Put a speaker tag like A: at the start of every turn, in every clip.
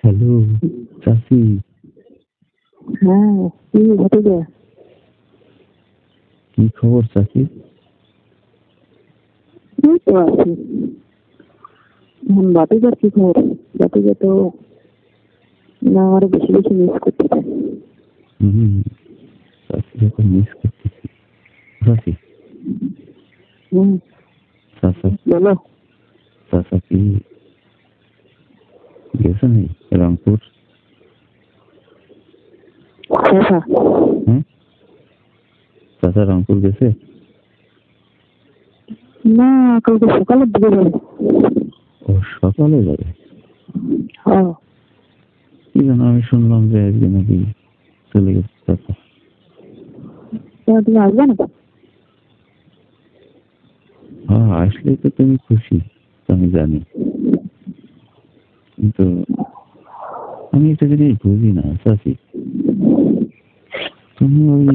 A: Hello, চাচি।
B: হ্যাঁ, কি ভাতিজা?
A: কি খবর চাচি?
B: এই তো আছি। ভাতিজার কি খবর? ভাতিজা তো না আরো বেশি বেশি মিস করতেছে।
A: চাচিকে তো মিস করতেছি। চাচি,
B: হুম,
A: চাচা
B: বলো।
A: চাচা কি গেছে নাই রংপুর?
B: চাচা
A: হ্যাঁ, চাচা রংপুর গেছে?
B: না, কালকে সকালের দিকে যাবে।
A: ও সকালে যাবে?
B: হ্যাঁ,
A: কি জানো, আমি শুনলাম যে আজকে নাকি চলে গেছে চাচা।
B: তুমি আসবে না?
A: হ্যাঁ, আসলে তো তুমি খুশি, আমি জানি, কিন্তু আমি এটা জিনিস বুঝি না চাচি। তুমি ওই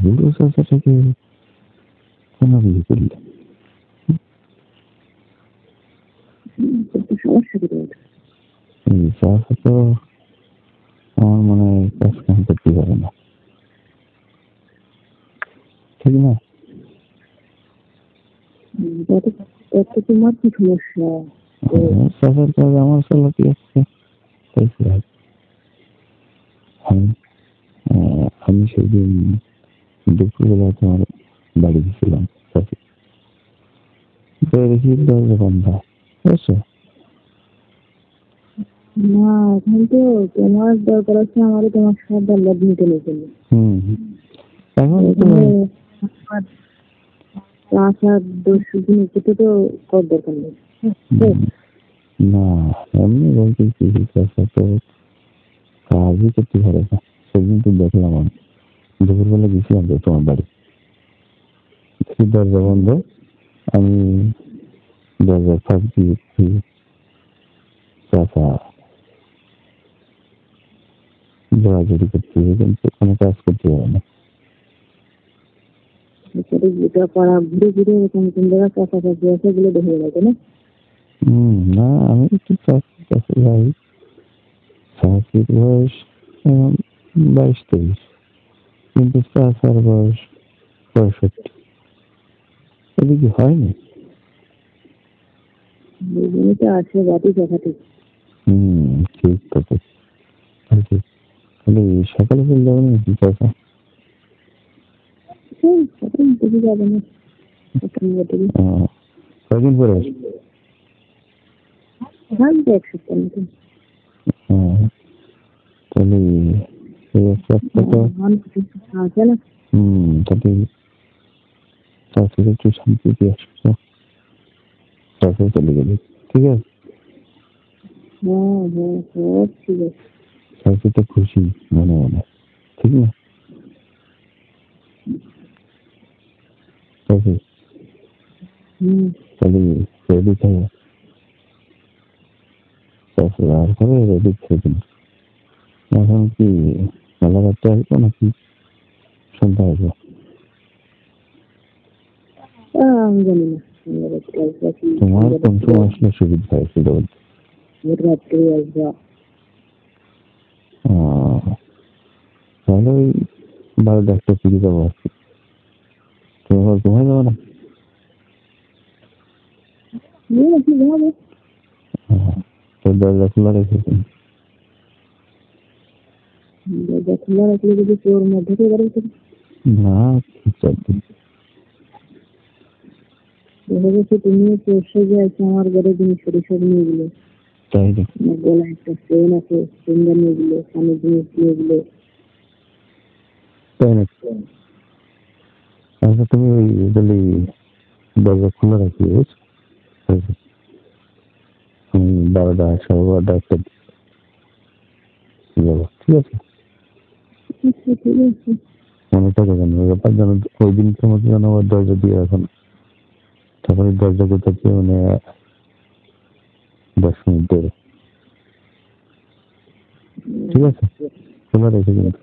A: বুড়ো চাচাটাকে কেন বিয়ে করলে?
B: সমস্যা কি রয়েছে?
A: এই চাচা তো আমার মনে হয় কাজ কাম করতে পারে না, ঠিক না?
B: তাতে তোমার কি সমস্যা?
A: চাচার কাজ আমার চালাতে আসছে, তাই কি হয়? আমি সেদিন দুপুরবেলা তোমার বাড়ি গেছিলাম চাচি, দেখি দরজা বন্ধ, বুঝছো?
B: না, এখন তো তোমার দরকার আছে, আমারও তোমার সাথে লাভ নিতে নেই।
A: এখন তো
B: চাচার দোষ নিতে তো কর দরকার নেই।
A: না, এমনি বলতেছি চাচা তো কাজই করতে পারে না। সেদিন তো দেখলাম আমি দুপুরবেলা গেছিলাম তো তোমার বাড়ি, দেখি দরজা বন্ধ। আমি দরজা ফাঁক দিয়ে চাচা জোড়াজুড়ি করতে, কিন্তু কোনো কাজ করতে পারে না।
B: যেটা করা ঘুরে ঘুরে এরকম কোন জায়গায় কাছাকাছি আছে এগুলো দেখে গেছে না।
A: না, আমি একটু চাচির কাছে যাই। চাচির বয়স 22-23, কিন্তু চাচার বয়স 65। এটা কি হয়নি?
B: জমিতে আছে বাটি দেখাতে।
A: ঠিক কথা। খালি সকালে চলে যাবে নাকি চাচা?
B: এখন দেখে যাবে না।
A: কদিন পরে আসবে?
B: এখন তো এক সপ্তাহ মতো।
A: তাহলে এই এক সপ্তাহ তো
B: আছে না।
A: তাহলে চাচির একটু শান্তি দিয়ে আসবো, চাচা চলে গেলে। ঠিক আছে,
B: সব ঠিক আছে।
A: চাচি তো খুশি মনে মনে, ঠিক না? চাচি তাহলে রেডি থাকে, চাচি আর করে রেডি থাকে। এখন কি মেলা রাত্রে আসবো নাকি সন্ধ্যা আসবো?
B: আমি জানি না।
A: তোমার কোন সময় আসলে সুবিধা হয় সেটা বলতে।
B: রাত্রে আসবা।
A: তাহলে ওই 12টা-1টা ফিরে যাবো আর কি। তুমি আবার ঘুমাই যাবো না? তো দরজা খোলা রেখেছি।
B: দরজা খোলা রাখলে যদি চোর মধ্যে ঢুকে গেলে
A: না, চারদিন
B: দেখা যাচ্ছে তুমিও চোর সেজে আছে আমার ঘরে জিনিস সব নিয়ে গেলে।
A: তাই নাকি?
B: গলায় একটা চেন আছে, চেনটা নিয়ে গেলে, কানের জিনিস নিয়ে গেলে।
A: তাই নাকি? আচ্ছা, তুমি ওই তাহলে দরজা খোলা রাখি, বুঝছো? আমি 12টা 12:15 যাবো, ঠিক আছে?
B: ঠিক আছে।
A: মনে থাকে যেন ব্যাপার, যেন ওই দিন তোমার যেন আবার দরজা দিয়ে এখন, তারপরে দরজা কোথাচ্ছে 10 মিনিট ধরে, ঠিক আছে? খোলা রেখে কিন্তু।